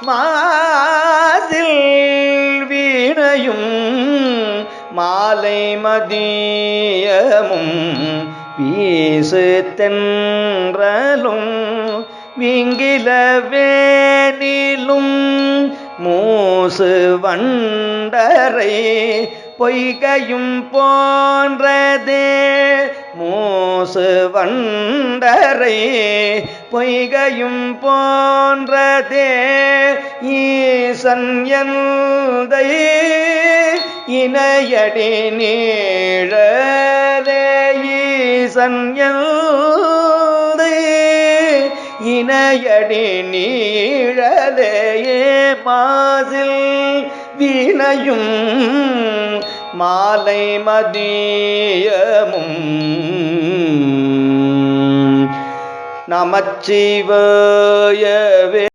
மாசில் வீணையும் மாலை மதியமும் வீசு தென்றலும் விங்கிலவேனிலும் மூசு வண்டரை பொய்கையும் போன்றதே மூசு வண்டரை பொய்கையும் போன்றதே ஈசன் எந்தை இணையடி நீழலே ஈசன் எந்தை இணையடி நீழலேயே மாசில் வீணையும் மாலை மதியமும் நமச்சிவாயவே